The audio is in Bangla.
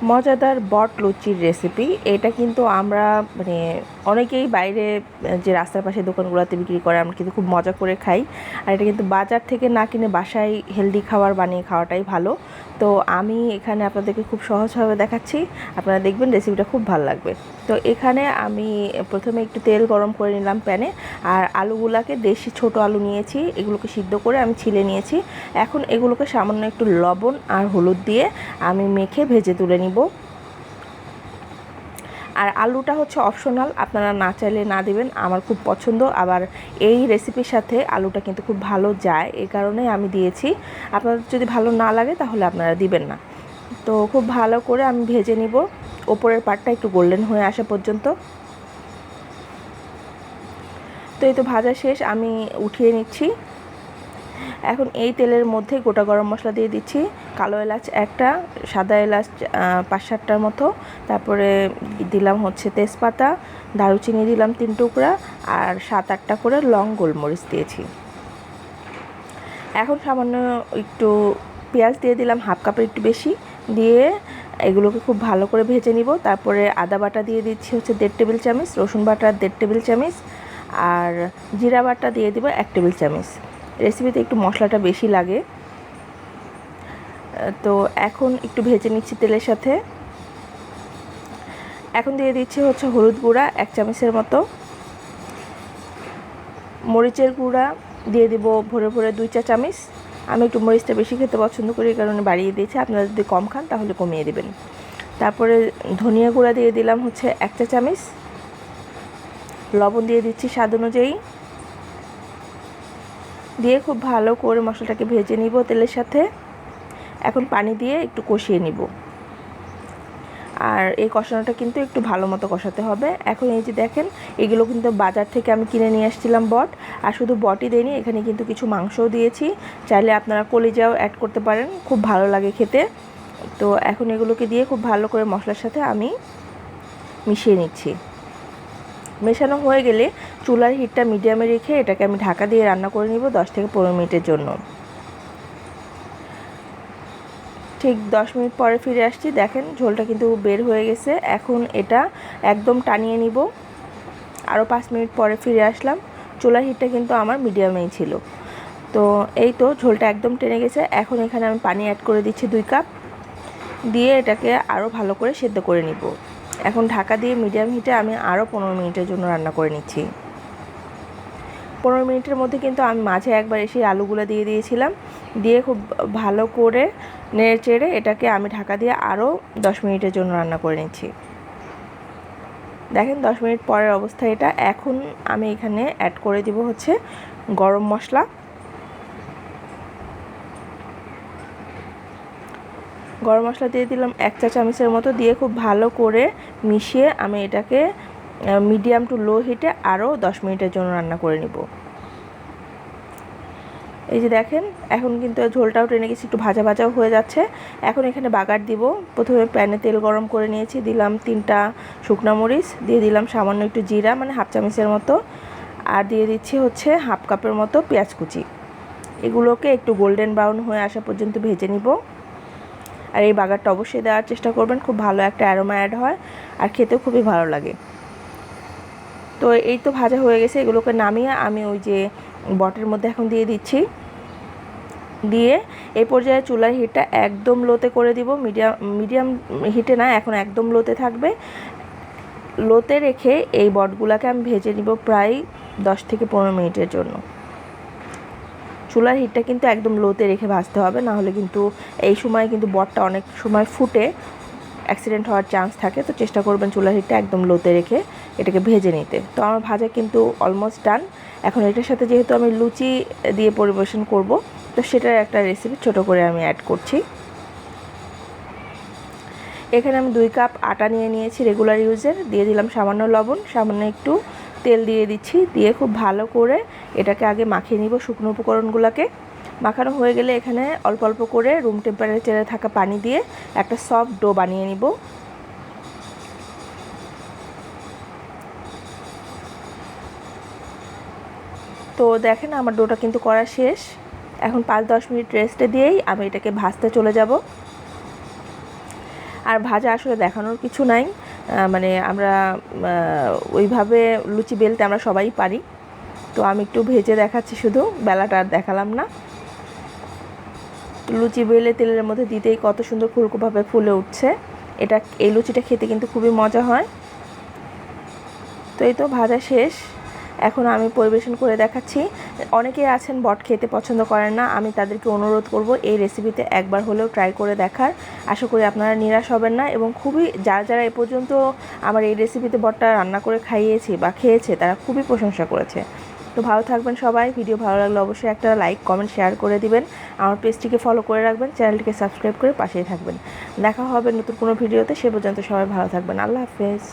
মজাদার বট লুচির রেসিপি। এটা কিন্তু আমরা মানে অনেকেই বাইরে যে রাস্তার পাশে দোকানগুলোতে বিক্রি করে আমরা কিন্তু খুব মজা করে খাই। আর এটা কিন্তু বাজার থেকে না কিনে বাসায় হেলদি খাবার বানিয়ে খাওয়াটাই ভালো। তো আমি এখানে আপনাদেরকে খুব সহজভাবে দেখাচ্ছি, আপনারা দেখবেন রেসিপিটা খুব ভালো লাগবে। তো এখানে আমি প্রথমে একটু তেল গরম করে নিলাম প্যানে, আর আলুগুলাকে দেশি ছোট আলু নিয়েছি, এগুলোকে সিদ্ধ করে আমি ছিলে নিয়েছি। এখন এগুলোকে সামান্য একটু লবণ আর হলুদ দিয়ে আমি মেখে ভেজে তুলে নিব। আর আলুটা হচ্ছে অপশনাল, আপনারা না চাইলে না দিবেন, আমার খুব পছন্দ। আবার এই রেসিপির সাথে আলুটা কিন্তু খুব ভালো যায়, এই কারণে আমি দিয়েছি। আপনাদের যদি ভালো না লাগে তাহলে আপনারা দিবেন না। তো খুব ভালো করে আমি ভেজে নিব, ওপরের পাটটা একটু গোল্ডেন হয়ে আসা পর্যন্ত। তো এই তো ভাজা শেষ, আমি উঠিয়ে নিচ্ছি। এখন এই তেলের মধ্যে গোটা গরম মশলা দিয়ে দিচ্ছি, কালো এলাচ একটা, সাদা এলাচ 5-7টার মতো, তারপরে দিলাম হচ্ছে তেজপাতা, দারুচিনি দিলাম 3 টুকরা, আর 7-8টা করে লং গোলমরিচ দিয়েছি। এখন সামান্য একটু পেঁয়াজ দিয়ে দিলাম, হাফ কাপের একটু বেশি দিয়ে এগুলোকে খুব ভালো করে ভেজে নিব। তারপরে আদা বাটা দিয়ে দিচ্ছি হচ্ছে 1.5 টেবিল চামচ, রসুন বাটা 1.5 টেবিল চামচ, আর জিরা বাটা দিয়ে দিব 1 টেবিল চামচ। রেসিপিতে একটু মশলাটা বেশি লাগে। তো এখন একটু ভেজে নিচ্ছি তেলের সাথে। এখন দিয়ে দিচ্ছি হচ্ছে হলুদ গুঁড়া 1 চামচের মতো, মরিচের গুঁড়া দিয়ে দিব ভরে ভরে 2 চা চামচ। আমি একটু মরিচটা বেশি খেতে পছন্দ করি, এই কারণে বাড়িয়ে দিয়েছি, আপনারা যদি কম খান তাহলে কমিয়ে দেবেন। তারপরে ধনিয়া গুঁড়া দিয়ে দিলাম হচ্ছে 1 চা চামচ, লবণ দিয়ে দিচ্ছি স্বাদ অনুযায়ী, দিয়ে খুব ভালো করে মশলাটাকে ভেজে নিব তেলের সাথে। এখন পানি দিয়ে একটু কষিয়ে নিব, আর এই কষানোটা কিন্তু একটু ভালো মতো কষাতে হবে। এখন এই যে দেখেন, এগুলো কিন্তু বাজার থেকে আমি কিনে নিয়ে আসছিলাম বট, আর শুধু বটই দেইনি, এখানে কিন্তু কিছু মাংসও দিয়েছি, চাইলে আপনারা কলিজাও অ্যাড করতে পারেন, খুব ভালো লাগে খেতে। তো এখন এগুলোকে দিয়ে খুব ভালো করে মশলার সাথে আমি মিশিয়ে নিচ্ছি। মেশানো হয়ে গেলে চুলার হিটটা মিডিয়ামে রেখে এটাকে আমি ঢাকা দিয়ে রান্না করে নিব 10 থেকে 15 মিনিটের জন্য। ঠিক 10 মিনিট পরে ফিরে আসছি, দেখেন ঝোলটা কিন্তু বের হয়ে গেছে। এখন এটা একদম টানিয়ে নিব। আরও 5 মিনিট পরে ফিরে আসলাম, চুলার হিটটা কিন্তু আমার মিডিয়ামেই ছিল। তো এই তো ঝোলটা একদম টেনে গেছে। এখন এখানে আমি পানি অ্যাড করে দিচ্ছি 2 কাপ, দিয়ে এটাকে আরও ভালো করে সেদ্ধ করে নিব। এখন ঢাকা দিয়ে মিডিয়াম হিটে আমি আরও 15 মিনিটের জন্য রান্না করে নিচ্ছি। 15 মিনিটের মধ্যে কিন্তু আমি মাঝে একবার এসে আলুগুলো দিয়ে দিয়েছিলাম, দিয়ে খুব ভালো করে নেড়ে চেড়ে এটাকে আমি ঢাকা দিয়ে আরও 10 মিনিটের জন্য রান্না করে নিচ্ছি। দেখেন 10 মিনিট পরের অবস্থা এটা। এখন আমি এখানে অ্যাড করে দিব হচ্ছে গরম মশলা। গরম মশলা দিয়ে দিলাম 1 চা চামচের মতো, দিয়ে খুব ভালো করে মিশিয়ে আমি এটাকে মিডিয়াম টু লো হিটে আরও 10 মিনিটের জন্য রান্না করে নিব। এই যে দেখেন, এখন কিন্তু ঝোলটাও টেনে গেছে, একটু ভাজা ভাজাও হয়ে যাচ্ছে। এখন এখানে বাগার দিব। প্রথমে প্যানে তেল গরম করে নিয়েছি, দিলাম 3টা শুকনো মরিচ, দিয়ে দিলাম সামান্য একটু জিরা মানে হাফ চামচের মতো, আর দিয়ে দিচ্ছি হচ্ছে হাফ কাপের মতো পেঁয়াজ কুচি। এগুলোকে একটু গোল্ডেন ব্রাউন হয়ে আসা পর্যন্ত ভেজে নিব। আর এই বাগারটা অবশ্যই দেওয়ার চেষ্টা করবেন, খুব ভালো একটা অ্যারোমা অ্যাড হয় আর খেতেও খুবই ভালো লাগে। তো এই তো ভাজা হয়ে গেছে, এগুলোকে নামিয়ে আমি ওই যে বটের মধ্যে এখন দিয়ে দিচ্ছি। দিয়ে এই পর্যায়ে চুলার হিটটা একদম লোতে করে দিব, মিডিয়াম হিটে না, এখন একদম লোতে থাকবে। লোতে রেখে এই বটগুলোকে আমি ভেজে নিব প্রায় 10 থেকে 15 মিনিটের জন্য। চুলার হিটটা কিন্তু একদম লোতে রেখে ভাজতে হবে, না হলে কিন্তু এই সময় কিন্তু বটটা অনেক সময় ফুটে অ্যাক্সিডেন্ট হওয়ার চান্স থাকে। তো চেষ্টা করবেন চুলার হিটটা একদম লোতে রেখে এটাকে ভেজে নিতে। তো আমার ভাজা কিন্তু অলমোস্ট ডান। এখন এটার সাথে যেহেতু আমি লুচি দিয়ে পরিবেশন করব, তো সেটার একটা রেসিপি ছোট করে আমি অ্যাড করছি। এখানে আমি 2 কাপ আটা নিয়ে নিয়েছি রেগুলার ইউজের, দিয়ে দিলাম সামান্য লবণ, সামান্য একটু তেল দিয়ে দিচ্ছি, দিয়ে খুব ভালো করে এটাকে আগে মাখিয়ে নিব শুকনো উপকরণগুলোকে। মাখানো হয়ে গেলে এখানে অল্প অল্প করে রুম টেম্পারেচারে থাকা পানি দিয়ে একটা সফট ডো বানিয়ে নিব। তো দেখেন আমার ডোটা কিন্তু করা শেষ। এখন 5-10 মিনিট রেস্টে দিয়েই আমি এটাকে ভাজতে চলে যাব। আর ভাজা আসলে দেখানোর কিছু নাই, মানে আমরা ওইভাবে লুচি বেলতে আমরা সবাই পারি। তো আমি একটু ভেজে দেখাচ্ছি, শুধু বেলাটা আর দেখালাম না। লুচি বেলে তেলের মধ্যে দিতেই কত সুন্দর ফুলকোভাবে ফুলে উঠছে। এই লুচিটা খেতে কিন্তু খুবই মজা হয়। তো এই তো ভাজা শেষ, এখন আমি পরিবেশন করে দেখাচ্ছি। অনেকেই আছেন বট খেতে পছন্দ করেন না, আমি তাদেরকে অনুরোধ করব এই রেসিপিতে একবার হলেও ট্রাই করে দেখার। আশা করি আপনারা নিরাশ হবেন না, এবং খুবই যারা এ পর্যন্ত আমার এই রেসিপিতে বটটা রান্না করে খাইয়েছি বা খেয়েছে তারা খুবই প্রশংসা করেছে। তো ভালো থাকবেন সবাই। ভিডিও ভালো লাগলে অবশ্যই একটা লাইক, কমেন্ট, শেয়ার করে দিবেন। আমার পেজটিকে ফলো করে রাখবেন, চ্যানেলটিকে সাবস্ক্রাইব করে পাশেই থাকবেন। দেখা হবে নতুন কোনো ভিডিওতে, সে পর্যন্ত সবাই ভালো থাকবেন। আল্লাহ হাফেজ।